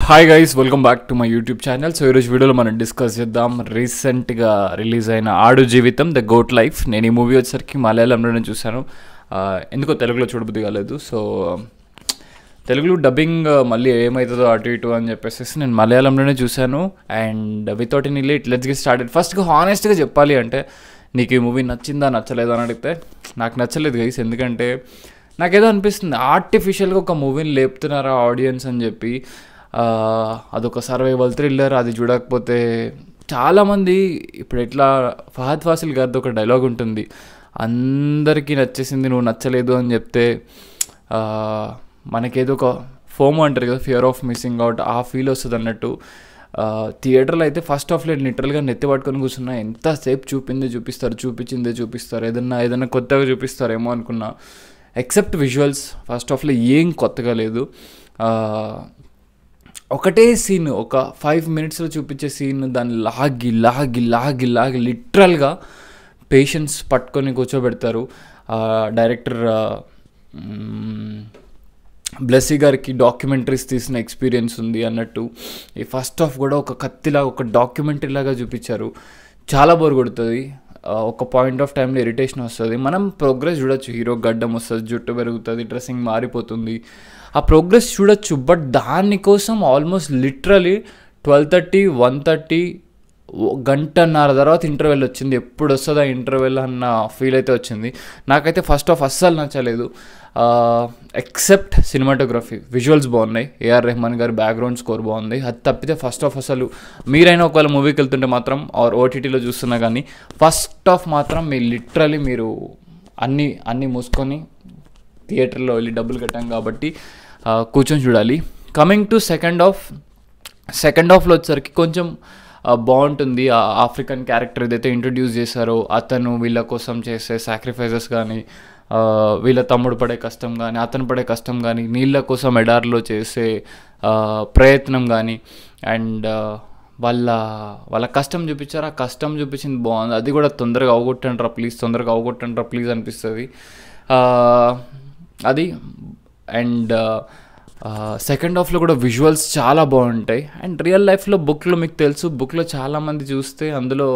Hi guys, welcome back to my YouTube channel. So ఈరోజు వీడియోలో మనం డిస్కస్ చేద్దాం రీసెంట్గా రిలీజ్ అయిన ఆడు జీవితం ద గోట్ లైఫ్. నేను ఈ మూవీ వచ్చేసరికి మలయాళంలోనే చూశాను, ఎందుకో తెలుగులో చూడబుద్ధి కాలేదు. సో తెలుగులో డబ్బింగ్ మళ్ళీ ఏమవుతుందో అటు ఇటు అని చెప్పేసి నేను మలయాళంలోనే చూశాను. And without any late let's get started. ఫస్ట్గా హానెస్ట్గా చెప్పాలి అంటే, నీకు ఈ మూవీ నచ్చిందా నచ్చలేదా అని అడిగితే నాకు నచ్చలేదు గైస్. ఎందుకంటే నాకేదో అనిపిస్తుంది, ఆర్టిఫిషియల్గా ఒక మూవీని లేపుతున్నారా ఆడియన్స్ అని చెప్పి. అదొక సర్వైవల్ థ్రిల్లర్, అది చూడకపోతే చాలామంది ఇప్పుడు ఎట్లా ఫహద్ ఫాసిల్ గారిది ఒక డైలాగ్ ఉంటుంది, అందరికీ నచ్చేసింది నువ్వు నచ్చలేదు అని చెప్తే మనకేదో ఒక ఫోమో అంటారు కదా, ఫియర్ ఆఫ్ మిస్సింగ్ అవుట్, ఆ ఫీల్ వస్తుంది అన్నట్టు. థియేటర్లో అయితే ఫస్ట్ హాఫ్లో లిటరల్గా నెత్తి పట్టుకొని కూర్చున్నా, ఎంతసేపు చూపించిందే చూపిస్తారు, ఏదన్నా కొత్తగా చూపిస్తారేమో అనుకున్నా. ఎక్సెప్ట్ విజువల్స్ ఫస్ట్ హాఫ్లో ఏం కొత్తగా లేదు. ఒకటే సీన్, ఒక 5 minutesలో చూపించే సీన్, దాన్ని లాగి లిటరల్గా పేషెన్స్ పట్టుకొని కూర్చోబెడతారు. డైరెక్టర్ బ్లెస్సీ గారికి డాక్యుమెంటరీస్ తీసిన ఎక్స్పీరియన్స్ ఉంది అన్నట్టు ఈ ఫస్ట్ హాఫ్ కూడా ఒక కత్తిలాగా, ఒక డాక్యుమెంటరీ లాగా చూపించారు. చాలా బోర్ కొడుతుంది, ఒక పాయింట్ ఆఫ్ టైంలో ఇరిటేషన్ వస్తుంది. మనం ప్రోగ్రెస్ చూడొచ్చు, హీరో గడ్డం వస్తుంది, జుట్టు పెరుగుతుంది, డ్రెస్సింగ్ మారిపోతుంది, ఆ ప్రోగ్రెస్ చూడొచ్చు. బట్ దానికోసం ఆల్మోస్ట్ లిటరలీ 12:30, 1:30 గంటన్నర తర్వాత ఇంటర్వెల్ వచ్చింది. ఎప్పుడు వస్తుందా ఇంటర్వెల్ అన్న ఫీల్ అయితే వచ్చింది. నాకైతే ఫస్ట్ హాఫ్ అస్సలు నచ్చలేదు, ఎక్సెప్ట్ సినిమాటోగ్రఫీ, విజువల్స్ బాగున్నాయి, ఏఆర్ రెహమాన్ గారి బ్యాక్గ్రౌండ్ స్కోర్ బాగుంది. అది తప్పితే ఫస్ట్ హాఫ్ అసలు మీరైనా ఒకవేళ మూవీకి వెళ్తుంటే మాత్రం ఆర్ ఓటీటీలో చూస్తున్నా కానీ ఫస్ట్ హాఫ్ మాత్రం మీరు అన్నీ మూసుకొని థియేటర్లో వెళ్ళి డబ్బులు కట్టాం కాబట్టి కూర్చొని చూడాలి. కమింగ్ టు సెకండ్ హాఫ్లో వచ్చేసరికి కొంచెం బాగుంటుంది. ఆఫ్రికన్ క్యారెక్టర్ ఏదైతే ఇంట్రడ్యూస్ చేశారో అతను వీళ్ళ కోసం చేసే సాక్రిఫైజెస్ కానీ, వీళ్ళ తమ్ముడు పడే కష్టం కానీ, అతను పడే కష్టం కానీ, నీళ్ళ కోసం ఎడారిలో చేసే ప్రయత్నం కానీ, అండ్ వాళ్ళ కష్టం చూపించారు. ఆ కష్టం చూపించింది బాగుంది. అది కూడా తొందరగా అవగొట్టండ్రా ప్లీజ్ అనిపిస్తుంది అది. అండ్ సెకండ్ హాఫ్లో కూడా విజువల్స్ చాలా బాగుంటాయి. అండ్ రియల్ లైఫ్లో బుక్లో మీకు తెలుసు, బుక్లో చాలామంది చూస్తే అందులో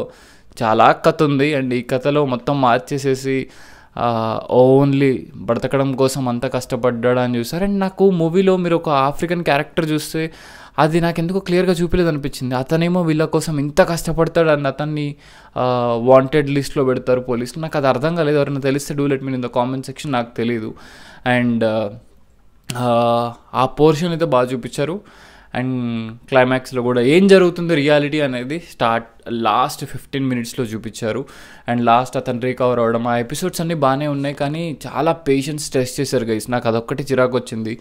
చాలా కథ ఉంది. అండ్ ఈ కథలో మొత్తం మార్చేసేసి ఓన్లీ బ్రతకడం కోసం అంత కష్టపడ్డాడు అని చూసారు. అండ్ నాకు మూవీలో మీరు ఒక ఆఫ్రికన్ క్యారెక్టర్ చూస్తే అది నాకు ఎందుకో క్లియర్గా చూపించలేదు అనిపించింది. అతనేమో వీళ్ళ కోసం ఇంత కష్టపడతాడు అని అతన్ని వాంటెడ్ లిస్ట్లో పెడతారు పోలీసులు. నాకు అది అర్థం కాలేదు. ఎవరైనా తెలిస్తే do let me in the comment section, నాకు తెలీదు. అండ్ ఆ పోర్షన్ అయితే బాగా చూపించారు. అండ్ క్లైమాక్స్లో కూడా ఏం జరుగుతుంది రియాలిటీ అనేది లాస్ట్ 15 minutesలో చూపించారు. అండ్ లాస్ట్ అతను రికవర్ అవ్వడం, ఆ ఎపిసోడ్స్ అన్నీ బాగానే ఉన్నాయి, కానీ చాలా పేషెన్స్ టెస్ట్ చేశారు గైస్. నాకు అదొక్కటి చిరాకు వచ్చింది.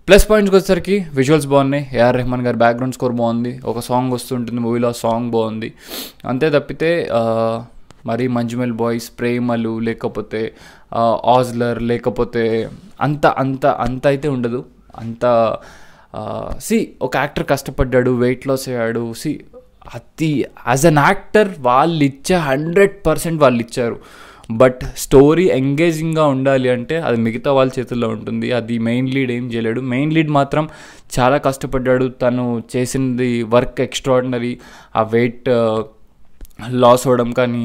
ప్లస్ పాయింట్స్కి వచ్చేసరికి విజువల్స్ బాగున్నాయి, ఏఆర్ రెహమాన్ గారి బ్యాక్గ్రౌండ్ స్కోర్ బాగుంది, ఒక సాంగ్ వస్తుంటుంది మూవీలో, ఆ సాంగ్ బాగుంది. అంతే తప్పితే మరి మంజుమెల్ బాయ్స్, ప్రేమలు, లేకపోతే ఆజ్లర్, లేకపోతే అంత అయితే ఉండదు. ఒక యాక్టర్ కష్టపడ్డాడు, వెయిట్ లాస్ అయ్యాడు. అది యాజ్ అన్ యాక్టర్ వాళ్ళు ఇచ్చే 100% వాళ్ళు ఇచ్చారు. బట్ స్టోరీ ఎంగేజింగ్గా ఉండాలి అంటే అది మిగతా వాళ్ళ చేతుల్లో ఉంటుంది. అది మెయిన్ లీడ్ ఏం చేయలేడు. మెయిన్ లీడ్ మాత్రం చాలా కష్టపడ్డాడు. తను చేసింది వర్క్ ఎక్స్ట్రాడినరీ. ఆ వెయిట్ లాస్ అవ్వడం కానీ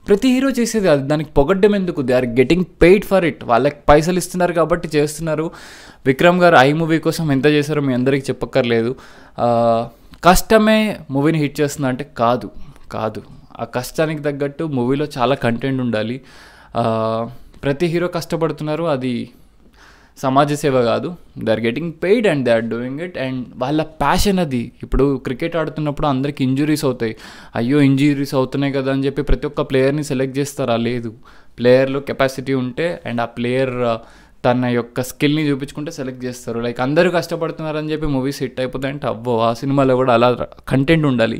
ప్రతి హీరో చేసేది, అది దానికి పొగడ్డం ఎందుకు? They are getting paid for it. వాళ్ళకి పైసలు ఇస్తున్నారు కాబట్టి చేస్తున్నారు. విక్రమ్ గారు ఐ మూవీ కోసం ఎంత చేశారో మీ అందరికీ చెప్పక్కర్లేదు. కష్టమే మూవీని హిట్ చేస్తుందా అంటే కాదు. ఆ కష్టానికి తగ్గట్టు మూవీలో చాలా కంటెంట్ ఉండాలి. ప్రతి హీరో కష్టపడుతున్నారు, అది సమాజ సేవ కాదు. They are getting paid and they are doing it. And వాళ్ళ ప్యాషన్ అది. ఇప్పుడు క్రికెట్ ఆడుతున్నప్పుడు అందరికి ఇంజురీస్ అవుతాయి, అయ్యో ఇంజురీస్ అవుతున్నాయి కదా అని చెప్పి ప్రతి ఒక్క ప్లేయర్ని సెలెక్ట్ చేస్తారా? లేదు. ప్లేయర్లో కెపాసిటీ ఉంటే అండ్ ఆ ప్లేయర్ తన యొక్క స్కిల్ని చూపించుకుంటే సెలెక్ట్ చేస్తారు. లైక్ అందరూ కష్టపడుతున్నారని చెప్పి మూవీస్ హిట్ అయిపోతాయంటే ఆ సినిమాలో కూడా అలా కంటెంట్ ఉండాలి.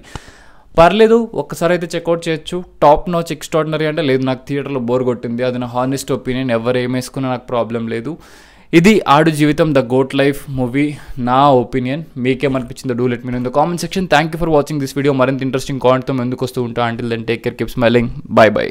పర్లేదు, ఒక్కసారి అయితే చెక్అవుట్ చేయొచ్చు. టాప్ నాచ్ ఎక్స్ట్రాడినరీ అంటే లేదు, నాకు థియేటర్లో బోర్ కొట్టింది. అది నా హానెస్ట్ ఒపీనియన్. ఎవరు ఏమేసుకున్నా నాకు ప్రాబ్లం లేదు. ఇది Aadujeevitham the goat life movie, నా ఒపీనియన్. మీకేమనిపించిందో do let me know in the comment section. Thank you for watching this video. మరింత ఇంట్రెస్టింగ్ కాంటెంట్తో ముందుకు వస్తూ ఉంటా. Until then take care, keep smiling, by.